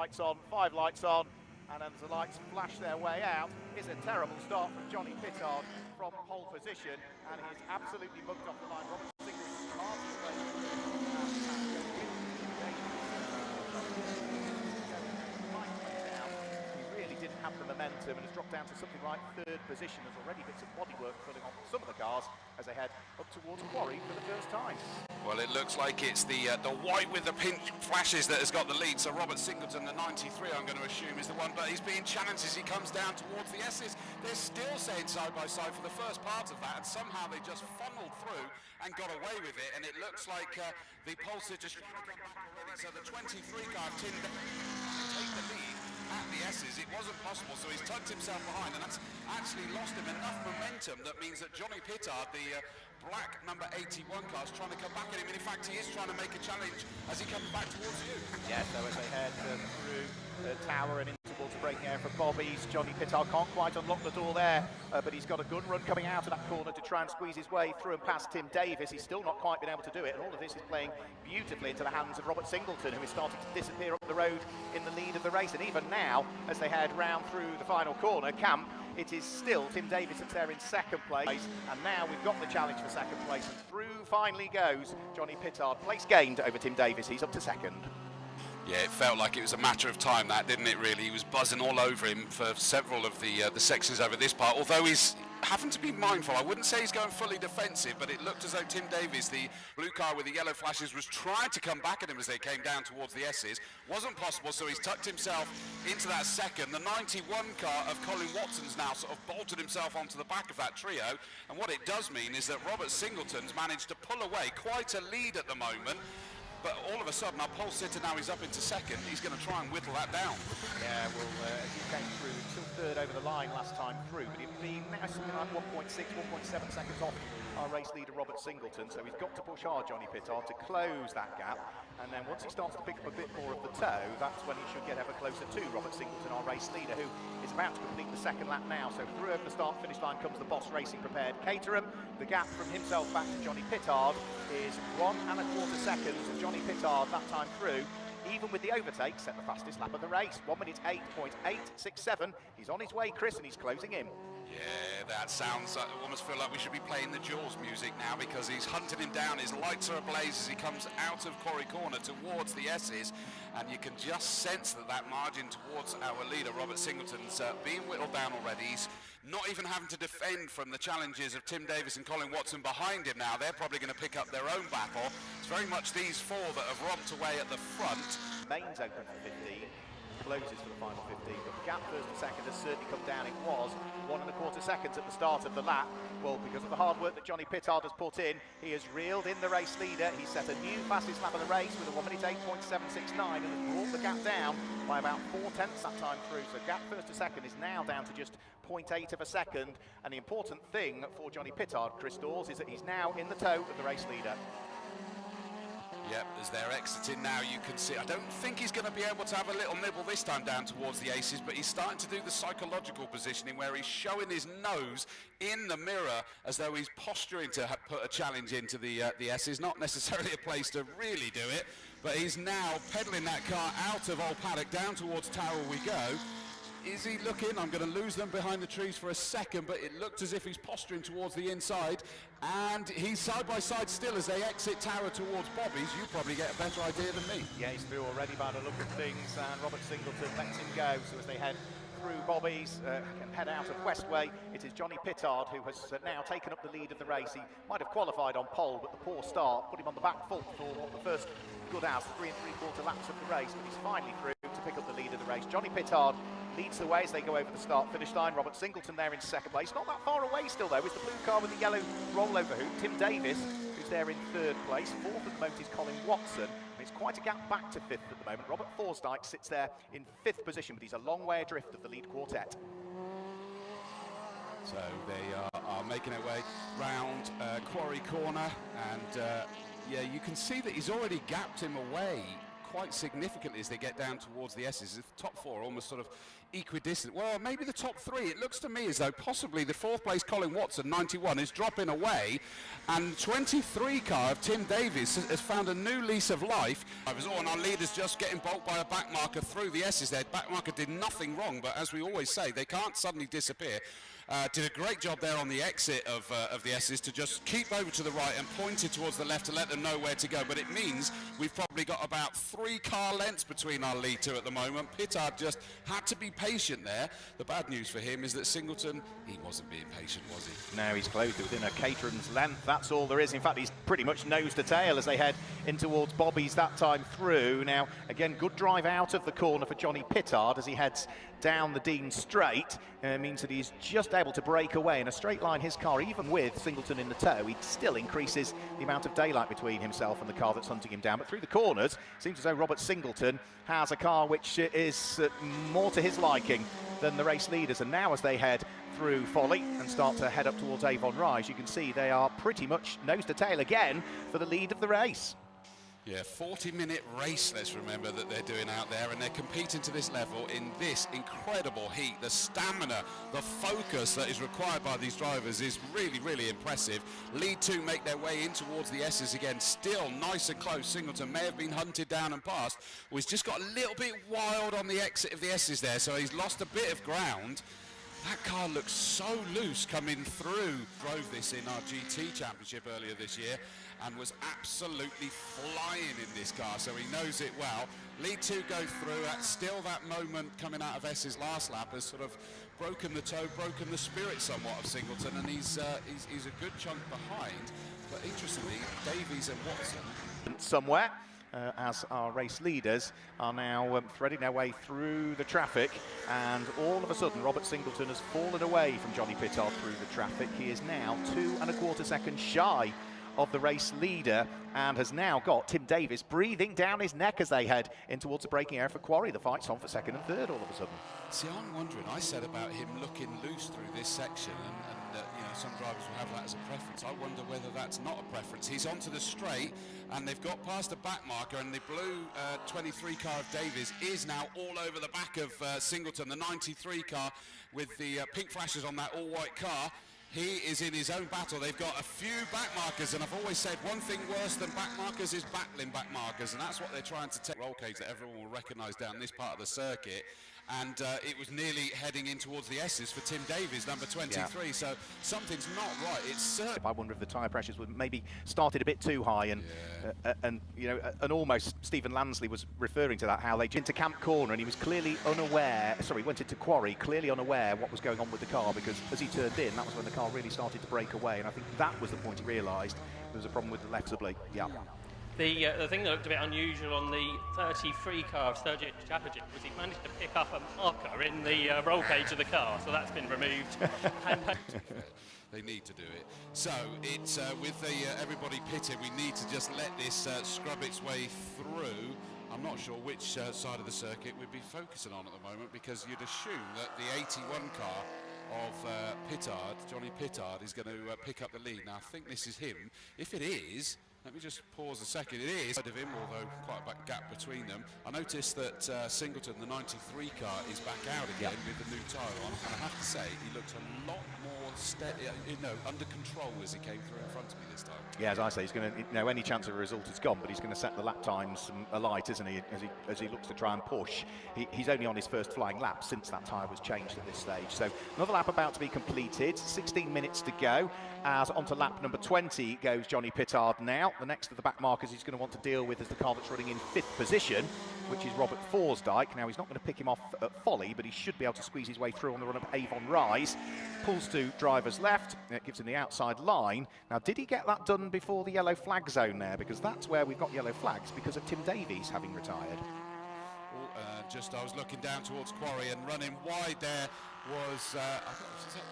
lights on, 5 lights on, and as the lights flash their way out, is a terrible start from Johnny Pittard from pole position, and he's absolutely mugged off the line. Robert Singleton's hardly didn't have the momentum and has dropped down to something like 3rd position. There's already bits of bodywork filling off some of the cars as they head up towards Quarry for the first time. Well, it looks like it's the white with the pink flashes that has got the lead. So Robert Singleton, the 93, I'm going to assume, is the one, but he's being challenged as he comes down towards the S's. They're still staying side by side for the first part of that, and somehow they just funneled through and got away with it. And it looks like the Pulse are just trying to come back already. So the 23 car, Tim, take the lead at the S's. It wasn't possible, so he's tucked himself behind, and that's actually lost him enough momentum. That means that Johnny Pittard, the black number 81 car, is trying to come back at him, and in fact he is trying to make a challenge as he comes back towards you. Yeah, so as they head through the tower and into towards braking air from Bobby's, Johnny Pittard can't quite unlock the door there, but he's got a good run coming out of that corner to try and squeeze his way through and past Tim Davis. He's still not quite been able to do it, and all of this is playing beautifully into the hands of Robert Singleton, who is starting to disappear up the road in the lead of the race. And even now, as they head round through the final corner, Camp, it is still Tim Davis that's there in 2nd place, and now we've got the challenge for 2nd place, and through finally goes Johnny Pittard. Place gained over Tim Davis, he's up to 2nd. Yeah, it felt like it was a matter of time, that, didn't it, really? He was buzzing all over him for several of the sections over this part, although he's having to be mindful. I wouldn't say he's going fully defensive, but it looked as though Tim Davis, the blue car with the yellow flashes, was trying to come back at him as they came down towards the S's. Wasn't possible, so he's tucked himself into that second. The 91 car of Colin Watson's now sort of bolted himself onto the back of that trio, and what it does mean is that Robert Singleton's managed to pull away quite a lead at the moment. But all of a sudden, our pole sitter now is up into 2nd. He's going to try and whittle that down. Yeah, well, as he came through, still 3rd over the line last time through, but he'd been now something like 1.6, 1.7 seconds off our race leader, Robert Singleton. So he's got to push hard, Johnny Pittard, to close that gap. And then once he starts to pick up a bit more of the toe, that's when he should get ever closer to Robert Singleton, our race leader, who is about to complete the 2nd lap now. So through over the start-finish line comes the Boss Racing prepared Caterham. The gap from himself back to Johnny Pittard is 1 1/4 seconds. Johnny Pittard that time through, even with the overtake, set the fastest lap of the race. 1 minute 8.867. He's on his way, Chris, and he's closing in. Yeah, that sounds, I almost feel like we should be playing the Jaws music now, because he's hunting him down. His lights are ablaze as he comes out of Quarry Corner towards the S's, and you can just sense that margin towards our leader, Robert Singleton's being whittled down already. He's not even having to defend from the challenges of Tim Davis and Colin Watson behind him now. They're probably going to pick up their own battle. It's very much these four that have romped away at the front. Main's open for 15. Closes for the final 15, but the gap 1st and 2nd has certainly come down. It was 1 1/4 seconds at the start of the lap. Well, because of the hard work that Johnny Pittard has put in, he has reeled in the race leader. He set a new fastest lap of the race with a 1 minute 8.769 and has brought the gap down by about 4/10 that time through. So gap 1st to 2nd is now down to just 0.8 of a second. And the important thing for Johnny Pittard, Chris Dawes, is that he's now in the toe of the race leader. Yep, as they're exiting now, you can see, I don't think he's going to be able to have a little nibble this time down towards the Aces, but he's starting to do the psychological positioning where he's showing his nose in the mirror as though he's posturing to put a challenge into the S's. Not necessarily a place to really do it, but he's now pedaling that car out of Old Paddock down towards Tower we go. Is he looking? I'm going to lose them behind the trees for a second, but it looked as if he's posturing towards the inside, and he's side by side still as they exit Tower towards Bobby's. You probably get a better idea than me. Yeah, he's through already by the look of things, and Robert Singleton lets him go. So as they head through Bobby's and head out of Westway, it is Johnny Pittard who has now taken up the lead of the race. He might have qualified on pole, but the poor start put him on the back foot for the first good hours, 3 3/4 laps of the race, but he's finally through to pick up the lead of the race. Johnny Pittard leads the way as they go over the start-finish line. Robert Singleton there in 2nd place. Not that far away still, though, is the blue car with the yellow rollover hoop. Tim Davis, who's there in 3rd place. 4th at the moment is Colin Watson. It's quite a gap back to 5th at the moment. Robert Forsdyke sits there in 5th position, but he's a long way adrift of the lead quartet. So they are making their way round Quarry Corner, and yeah, you can see that he's already gapped him away quite significantly as they get down towards the S's. The top four are almost sort of equidistant. Well, maybe the top three. It looks to me as though possibly the fourth place Colin Watson, 91, is dropping away, and 23 car of Tim Davies has found a new lease of life. And our leaders just getting bulked by a back marker through the S's there. Back marker did nothing wrong, but as we always say, they can't suddenly disappear. Did a great job there on the exit of the S's to just keep over to the right and pointed towards the left to let them know where to go. But it means we've probably got about 3 car lengths between our lead two at the moment. Pittard just had to be patient there. The bad news for him is that Singleton, he wasn't being patient, was he? No, he's closed within a Caterham's length. That's all there is. In fact, he's pretty much nose to tail as they head in towards Bobby's that time through. Now, again, good drive out of the corner for Johnny Pittard as he heads down the Dean straight. Means that he's just able to break away in a straight line. His car, even with Singleton in the tow, he still increases the amount of daylight between himself and the car that's hunting him down. But through the corners, seems as though Robert Singleton has a car which is more to his liking than the race leaders. And now as they head through Folly and start to head up towards Avon Rise, you can see they are pretty much nose to tail again for the lead of the race. Yeah, 40-minute race, let's remember, that they're doing out there, and they're competing to this level in this incredible heat. The stamina, the focus that is required by these drivers is really, really impressive. Lead two make their way in towards the S's again, still nice and close. Singleton may have been hunted down and passed. Well, he's just got a little bit wild on the exit of the S's there, so he's lost a bit of ground. That car looks so loose coming through. Drove this in our GT Championship earlier this year and was absolutely flying in this car, so he knows it well. Lead two go through. Still that moment coming out of S's last lap has sort of broken the toe, broken the spirit somewhat of Singleton, and he's a good chunk behind. But interestingly, Davies and Watson somewhere. As our race leaders are now threading their way through the traffic, and all of a sudden Robert Singleton has fallen away from Johnny Pittard through the traffic. He is now 2¼ seconds shy of the race leader and has now got Tim Davies breathing down his neck as they head in towards the braking area for Quarry. The fight's on for second and third all of a sudden. See, I'm wondering, I said about him looking loose through this section, and you know, some drivers will have that as a preference. I wonder whether that's not a preference. He's onto the straight, and they've got past a back marker, and the blue 23 car of Davies is now all over the back of Singleton, the 93 car with the pink flashes on that all-white car. He is in his own battle. They've got a few back markers, and I've always said one thing worse than back markers is battling back markers, and that's what they're trying to take. Roll cage that everyone will recognise down this part of the circuit, and it was nearly heading in towards the S's for Tim Davies, number 23, yeah. So something's not right. It's I wonder if the tyre pressures would maybe started a bit too high, and yeah. And you know, and almost Stephen Lansley was referring to that, how they into Camp Corner, and he was clearly unaware, sorry, went into Quarry, clearly unaware what was going on with the car, because as he turned in, that was when the car really started to break away, and I think that was the point he realised there was a problem with the left oblique. Yeah. The thing that looked a bit unusual on the 33 car of Sergej Chapajin was he managed to pick up a marker in the roll cage of the car, so that's been removed. They need to do it. So it's with everybody pitted, we need to just let this scrub its way through. I'm not sure which side of the circuit we'd be focusing on at the moment, because you'd assume that the 81 car of Pittard, Johnny Pittard, is going to pick up the lead. Now I think this is him. If it is, let me just pause a second. It is of him, although quite a gap between them. I noticed that Singleton, the 93 car, is back out again with the new tyre on, and I have to say he looks a lot more steady, under control as he came through in front of me this time. Yeah, as I say, he's going to, you know, any chance of a result is gone, but he's going to set the lap times alight, isn't he, as he looks to try and push. He's only on his first flying lap since that tyre was changed at this stage. So another lap about to be completed, 16 minutes to go, as onto lap number 20 goes Johnny Pittard now. The next of the back markers he's going to want to deal with is the car that's running in 5th position, which is Robert Forsdyke. Now he's not going to pick him off at Folly, but he should be able to squeeze his way through on the run up Avon Rise. Pulls to driver's left, it gives him the outside line. Now did he get that done before the yellow flag zone there? Because that's where we've got yellow flags, because of Tim Davies having retired. I was looking down towards Quarry, and running wide there was, is that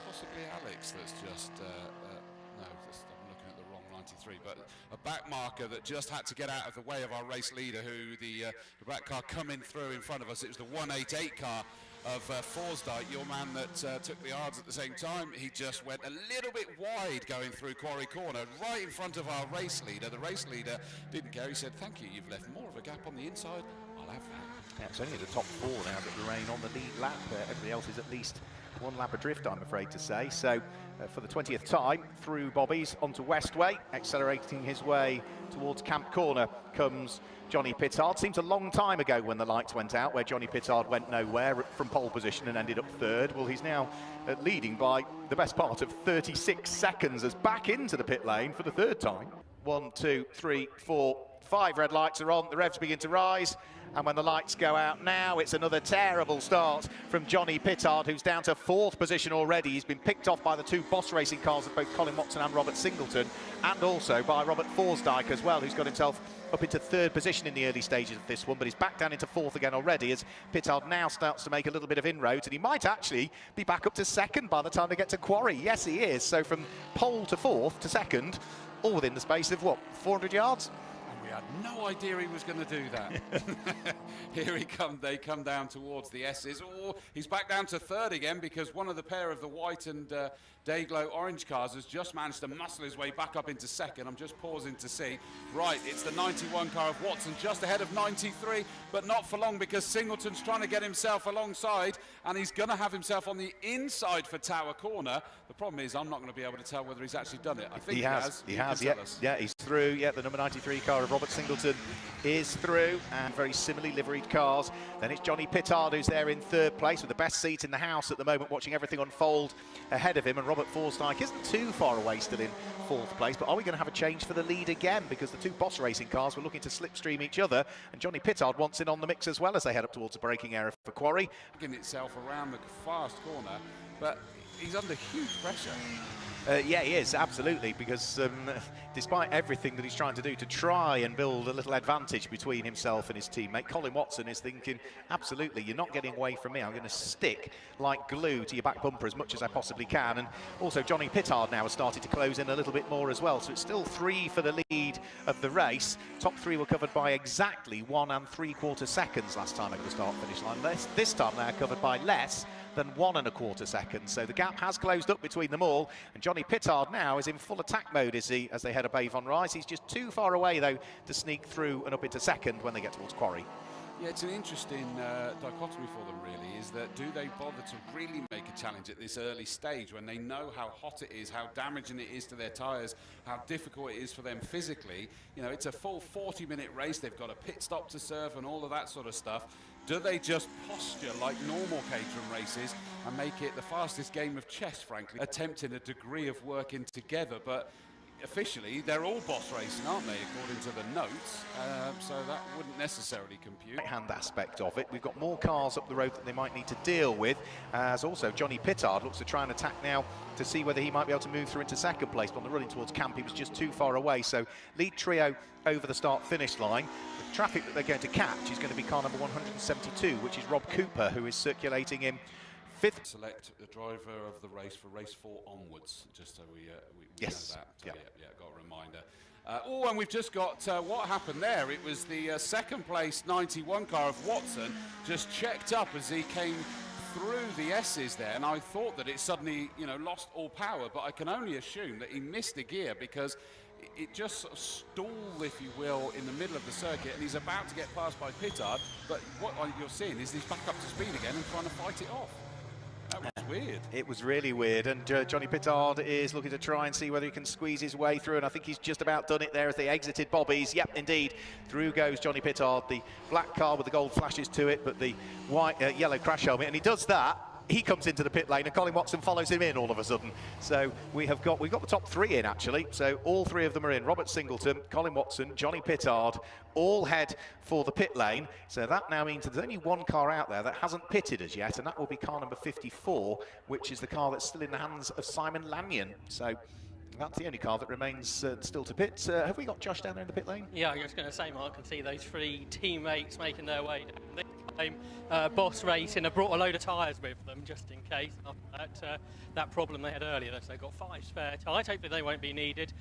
possibly Alex that's just, no, I'm looking at the wrong 93, but a back marker that just had to get out of the way of our race leader, who the back car coming through in front of us. It was the 188 car of Forsdyke, your man that took the yards at the same time. He just went a little bit wide going through Quarry Corner, right in front of our race leader. The race leader didn't care. He said, "Thank you, you've left more of a gap on the inside. I'll have that." Yeah, it's only the top four now that remain on the lead lap. Everybody else is at least one lap adrift, I'm afraid to say. So for the 20th time through Bobby's onto Westway, accelerating his way towards Camp Corner comes Johnny Pittard. Seems a long time ago when the lights went out, where Johnny Pittard went nowhere from pole position and ended up third. Well, he's now leading by the best part of 36 seconds as back into the pit lane for the third time. 1, 2, 3, 4, 5 red lights are on. The revs begin to rise. And when the lights go out now, it's another terrible start from Johnny Pittard, who's down to 4th position already. He's been picked off by the 2 Boss racing cars of both Colin Watson and Robert Singleton, and also by Robert Forsdyke as well, who's got himself up into 3rd position in the early stages of this one, but he's back down into 4th again already as Pittard now starts to make a little bit of inroads, and he might actually be back up to 2nd by the time they get to Quarry. Yes, he is. So from pole to 4th to 2nd, all within the space of, what, 400 yards? We had no idea he was going to do that. Here they come down towards the S's. Oh, he's back down to 3rd again because one of the pair of the white and Dayglow orange cars has just managed to muscle his way back up into 2nd. I'm just pausing to see. Right, it's the 91 car of Watson just ahead of 93, but not for long because Singleton's trying to get himself alongside, and he's going to have himself on the inside for Tower Corner. The problem is I'm not going to be able to tell whether he's actually done it. I think he has. He has, yeah. Yeah, he's through. Yeah, the number 93 car of Robert Singleton is through, and very similarly liveried cars. Then it's Johnny Pittard who's there in 3rd place with the best seat in the house at the moment, watching everything unfold ahead of him, and Robert Forsdyke isn't too far away, still in 4th place. But are we going to have a change for the lead again, because the 2 Boss racing cars were looking to slipstream each other, and Johnny Pittard wants in on the mix as well as they head up towards the braking area for Quarry. Getting itself around the fast corner, but he's under huge pressure. Yeah, he is, absolutely, because despite everything that he's trying to do to try and build a little advantage between himself and his teammate, Colin Watson is thinking, absolutely, you're not getting away from me. I'm going to stick like glue to your back bumper as much as I possibly can. And also Johnny Pittard now has started to close in a little bit more as well. So it's still 3 for the lead of the race. Top 3 were covered by exactly 1 3/4 seconds last time over the start-finish line. This time they're covered by less than 1 1/4 seconds. So the gap has closed up between them all, and Johnny Pittard now is in full attack mode as they head up Avon Rise. He's just too far away though to sneak through and up into 2nd when they get towards Quarry. Yeah, it's an interesting dichotomy for them, really, is that do they bother to really make a challenge at this early stage when they know how hot it is, how damaging it is to their tyres, how difficult it is for them physically. You know, it's a full 40-minute race. They've got a pit stop to serve and all of that sort of stuff. Do they just posture like normal Caterham races and make it the fastest game of chess, frankly, attempting a degree of working together? But officially, they're all Boss racing, aren't they, according to the notes? So that wouldn't necessarily compute. Right-hand aspect of it. We've got more cars up the road that they might need to deal with, as also Johnny Pittard looks to try and attack now to see whether he might be able to move through into 2nd place. But on the running towards camp, he was just too far away. So lead trio over the start-finish line. The traffic that they're going to catch is going to be car number 172, which is Rob Cooper, who is circulating in 5th. Select the driver of the race for race 4 onwards, just so we yes. know that. So yeah, got a reminder. Oh, and we've just got what happened there. It was the 2nd place 91 car of Watson just checked up as he came through the S's there, and I thought that it suddenly, you know, lost all power, but I can only assume that he missed a gear because it just sort of stalled, if you will, in the middle of the circuit, and he's about to get passed by Pittard, but what you're seeing is he's back up to speed again and trying to fight it off. That was weird. It was really weird, and Johnny Pittard is looking to try and see whether he can squeeze his way through, and I think he's just about done it there as they exited Bobby's. Yep, indeed, through goes Johnny Pittard, the black car with the gold flashes to it, but the white, yellow crash helmet, and he does that. He comes into the pit lane and Colin Watson follows him in all of a sudden. So we've got the top 3 in actually. So all 3 of them are in. Robert Singleton, Colin Watson, Johnny Pittard, all head for the pit lane. So that now means that there's only 1 car out there that hasn't pitted as yet, and that will be car number 54, which is the car that's still in the hands of Simon Lanyon. So that's the only car that remains still to pit. Have we got Josh down there in the pit lane? Yeah, I was going to say, Mark, I can see those 3 teammates making their way down. This time, Boss Racing have brought a load of tyres with them, just in case after that problem they had earlier. So they've got 5 spare tyres. Hopefully they won't be needed.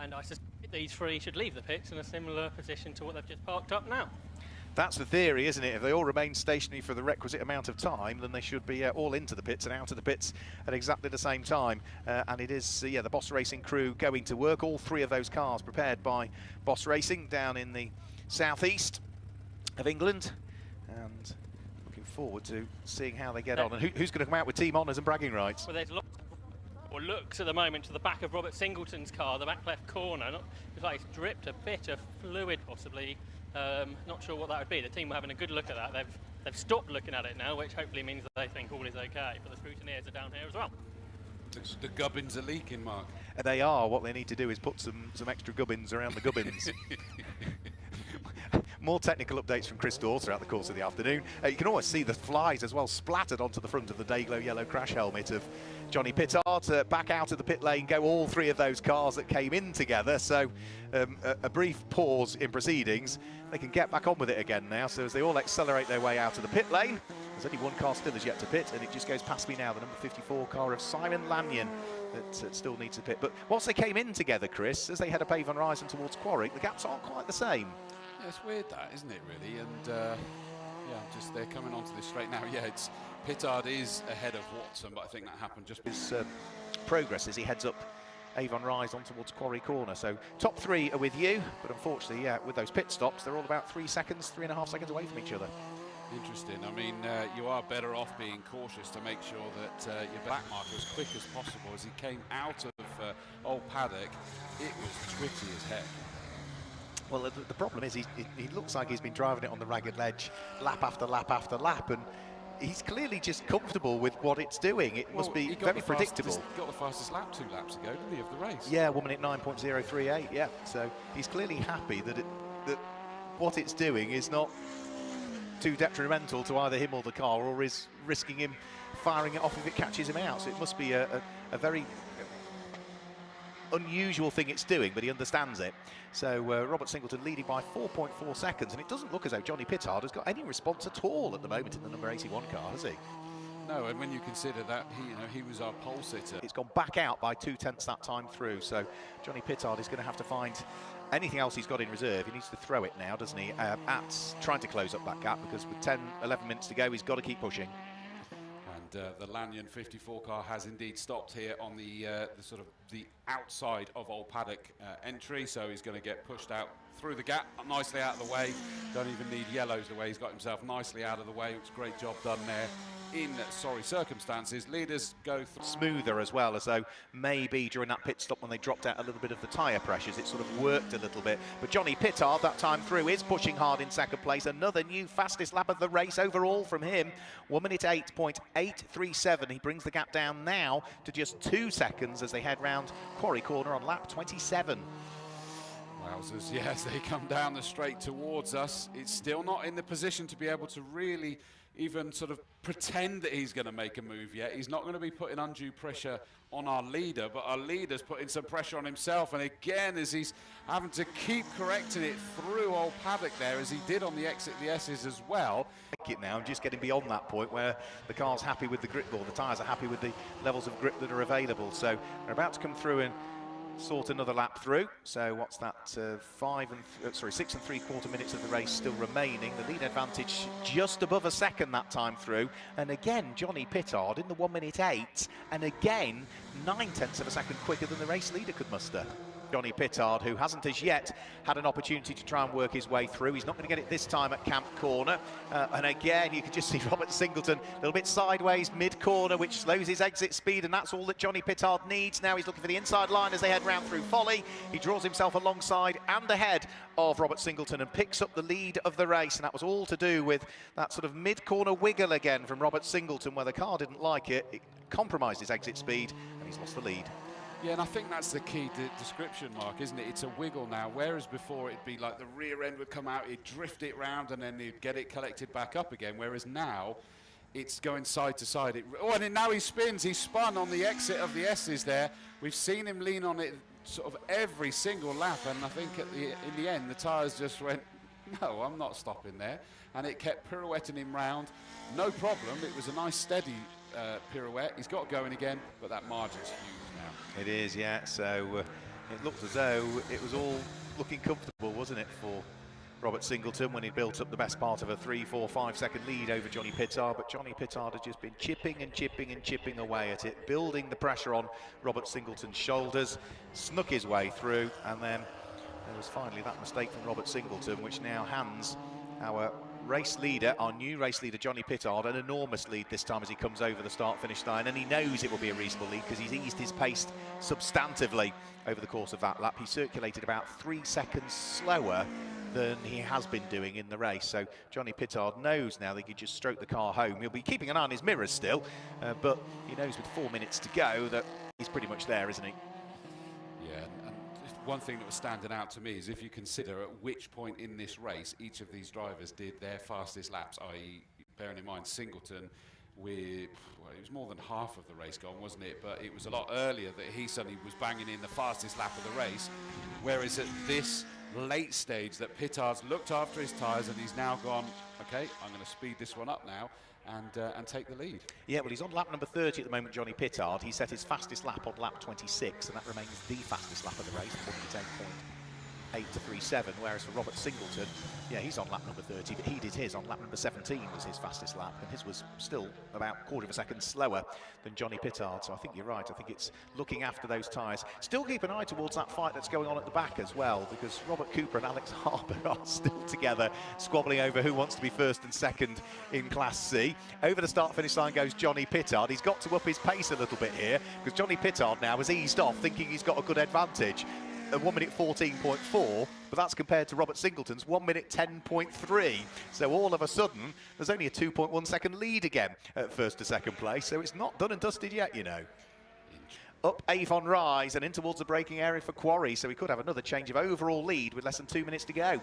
And I suspect these 3 should leave the pits in a similar position to what they've just parked up now. That's the theory, isn't it? If they all remain stationary for the requisite amount of time, then they should be all into the pits and out of the pits at exactly the same time. And it is, the Boss Racing crew going to work. All three of those cars prepared by Boss Racing down in the southeast of England. And looking forward to seeing how they get on. And who's going to come out with team honours and bragging rights? Well, there's looks at the moment to the back of Robert Singleton's car, the back left corner. Looks like it's dripped a bit of fluid, possibly. Not sure what that would be. The team were having a good look at that. They've stopped looking at it now, which hopefully means that they think all is okay. But the scrutineers are down here as well. The gubbins are leaking, Mark. They are. What they need to do is put some extra gubbins around the gubbins. More technical updates from Chris Dawes throughout the course of the afternoon. You can always see the flies as well splattered onto the front of the Dayglow yellow crash helmet of Johnny Pittard. Back out of the pit lane go all three of those cars that came in together. So a brief pause in proceedings. They can get back on with it again now. So as they all accelerate their way out of the pit lane, there's only one car still as yet to pit, and it just goes past me now, the number 54 car of Simon Lanyon that still needs to pit. But once they came in together, Chris, as they head up Avon Rise towards Quarry, the gaps aren't quite the same. Yeah, it's weird that, isn't it, really? And yeah, just they're coming onto this straight now. Yeah, it's Pittard is ahead of Watson, but I think that happened just his progress as he heads up Avon Rise on towards Quarry Corner. So top three are with you, but unfortunately, yeah, with those pit stops, they're all about 3 seconds, 3.5 seconds away from each other. Interesting. I mean, you are better off being cautious to make sure that your back marker as quick as possible. As he came out of Old Paddock, it was twitty as heck. Well, the problem is he looks like he's been driving it on the ragged ledge lap after lap after lap, and he's clearly just comfortable with what it's doing. It must be very predictable. He got the fastest lap 2 laps ago, didn't he, of the race? Yeah, 1 minute 9.038, yeah. So he's clearly happy that what it's doing is not too detrimental to either him or the car, or is risking him firing it off if it catches him out. So it must be a very unusual thing it's doing, but he understands it. So Robert Singleton leading by 4.4 seconds, and it doesn't look as though Johnny Pittard has got any response at all at the moment in the number 81 car, has he? No, and when you consider that he was our pole sitter. It's gone back out by 2/10 that time through, so Johnny Pittard is going to have to find anything else he's got in reserve. He needs to throw it now, doesn't he, at trying to close up that gap, because with 10-11 minutes to go, he's got to keep pushing. The Lanyon 54 car has indeed stopped here on the sort of the outside of Old Paddock entry, so he's going to get pushed out through the gap, nicely out of the way. Don't even need yellows the way he's got himself nicely out of the way. It's a great job done there in sorry circumstances. Leaders go smoother as well, as though maybe during that pit stop when they dropped out a little bit of the tyre pressures, it sort of worked a little bit. But Johnny Pittard that time through is pushing hard in second place. Another new fastest lap of the race overall from him, 1 minute 8.837. He brings the gap down now to just 2 seconds as they head round Quarry Corner on lap 27. Wowzers, yes, they come down the straight towards us. It's still not in the position to be able to really even sort of pretend that he's going to make a move yet. He's not going to be putting undue pressure on our leader, but our leader's putting some pressure on himself. And again, as he's having to keep correcting it through Old Paddock there, as he did on the exit of the S's as well. It now, just getting beyond that point where the car's happy with the grip ball, the tyres are happy with the levels of grip that are available. So they're about to come through and sort another lap through. So what's that? 6 3/4 minutes of the race still remaining. The lead advantage just above a second that time through. And again, Johnny Pittard in the 1 minute 8, and again 9/10 of a second quicker than the race leader could muster. Johnny Pittard, who hasn't as yet had an opportunity to try and work his way through. He's not going to get it this time at Camp Corner. And again, you can just see Robert Singleton a little bit sideways mid-corner, which slows his exit speed, and that's all that Johnny Pittard needs. Now he's looking for the inside line as they head round through Folly. He draws himself alongside and ahead of Robert Singleton and picks up the lead of the race. And that was all to do with that sort of mid-corner wiggle again from Robert Singleton, where the car didn't like it. It compromised his exit speed, and he's lost the lead. Yeah, and I think that's the key description, Mark, isn't it? It's a wiggle now, whereas before it'd be like the rear end would come out, he'd drift it round, and then he'd get it collected back up again, whereas now it's going side to side. And now he spins. He spun on the exit of the S's there. We've seen him lean on it sort of every single lap, and I think in the end, the tyres just went, no, I'm not stopping there. And it kept pirouetting him round. No problem. It was a nice, steady pirouette. He's got going again, but that margin's huge. It is, yeah. So it looked as though it was all looking comfortable, wasn't it, for Robert Singleton when he built up the best part of a 3, 4, 5 second lead over Johnny Pittard, but Johnny Pittard has just been chipping and chipping and chipping away at it, building the pressure on Robert Singleton's shoulders, snuck his way through, and then there was finally that mistake from Robert Singleton, which now hands our race leader, our new race leader, Johnny Pittard, an enormous lead this time as he comes over the start-finish line, and he knows it will be a reasonable lead because he's eased his pace substantively over the course of that lap. He circulated about 3 seconds slower than he has been doing in the race, so Johnny Pittard knows now that he can just stroke the car home. He'll be keeping an eye on his mirrors still, but he knows with 4 minutes to go that he's pretty much there, isn't he? Yeah, and one thing that was standing out to me is if you consider at which point in this race each of these drivers did their fastest laps, i.e. bearing in mind Singleton with, well, it was more than half of the race gone, wasn't it? But it was a lot earlier that he suddenly was banging in the fastest lap of the race, whereas at this late stage that Pittard's looked after his tyres and he's now gone, okay, I'm going to speed this one up now and take the lead. Yeah, well, he's on lap number 30 at the moment, Johnny Pittard. He set his fastest lap on lap 26, and that remains the fastest lap of the race, 48.8 to 3.7, whereas for Robert Singleton, yeah, he's on lap number 30, but he did his on lap number 17 was his fastest lap, and his was still about a quarter of a second slower than Johnny Pittard, so I think you're right. I think it's looking after those tyres. Still keep an eye towards that fight that's going on at the back as well, because Robert Cooper and Alex Harbour are still together, squabbling over who wants to be first and second in Class C. Over the start-finish line goes Johnny Pittard. He's got to up his pace a little bit here, because Johnny Pittard now has eased off, thinking he's got a good advantage. 1 minute 14.4, but that's compared to Robert Singleton's 1 minute 10.3. So all of a sudden, there's only a 2.1 second lead again at first to second place. So it's not done and dusted yet, you know. Up Avon Rise and in towards the braking area for Quarry. So we could have another change of overall lead with less than 2 minutes to go.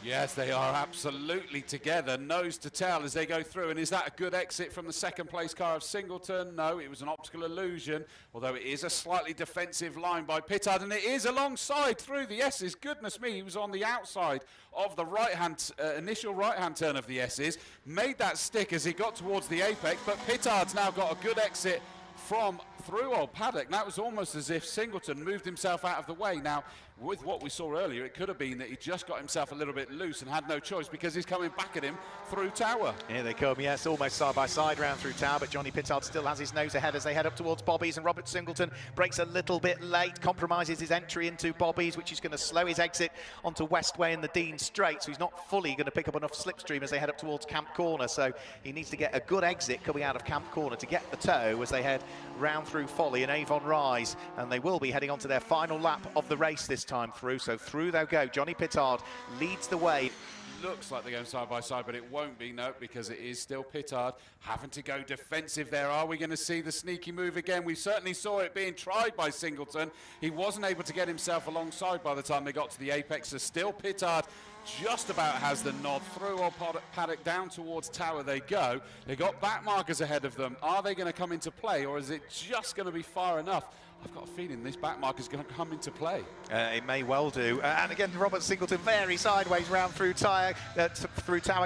Yes, they are absolutely together, nose to tail as they go through. And is that a good exit from the second place car of Singleton? No, it was an optical illusion, although it is a slightly defensive line by Pittard, and it is alongside through the S's. Goodness me, he was on the outside of the right-hand, initial right-hand turn of the S's, made that stick as he got towards the apex, but Pittard's now got a good exit from through old Paddock. That was almost as if Singleton moved himself out of the way. Now, with what we saw earlier, it could have been that he just got himself a little bit loose and had no choice because he's coming back at him through Tower. Here they come, yes, almost side by side round through Tower, but Johnny Pittard still has his nose ahead as they head up towards Bobby's, and Robert Singleton breaks a little bit late, compromises his entry into Bobby's, which is going to slow his exit onto Westway and the Dean Straight, so he's not fully going to pick up enough slipstream as they head up towards Camp Corner, so he needs to get a good exit coming out of Camp Corner to get the toe as they head round through Folly and Avon Rise, and they will be heading on to their final lap of the race this time through, so through they'll go. Johnny Pittard leads the way. Looks like they're going side by side, but it won't be, no, because it is still Pittard having to go defensive there. Are we going to see the sneaky move again? We certainly saw it being tried by Singleton. He wasn't able to get himself alongside by the time they got to the apex, so still Pittard just about has the nod through old Paddock down towards Tower they go. They got back markers ahead of them. Are they going to come into play, or is it just going to be far enough? I've got a feeling this back marker is going to come into play. It may well do. And again, Robert Singleton very sideways round through Tower,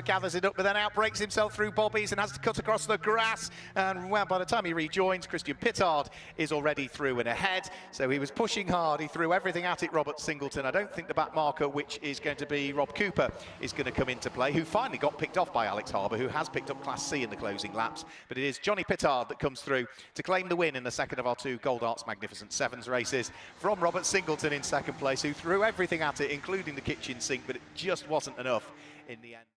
gathers it up, but then outbreaks himself through Bobby's and has to cut across the grass. And well, by the time he rejoins, Christian Pittard is already through and ahead. So he was pushing hard. He threw everything at it, Robert Singleton. I don't think the back marker, which is going to be Rob Cooper, is going to come into play, who finally got picked off by Alex Harbour, who has picked up Class C in the closing laps. But it is Johnny Pittard that comes through to claim the win in the second of our two Gold Arts Magnificent Sevens races, from Robert Singleton in second place, who threw everything at it, including the kitchen sink, but it just wasn't enough in the end.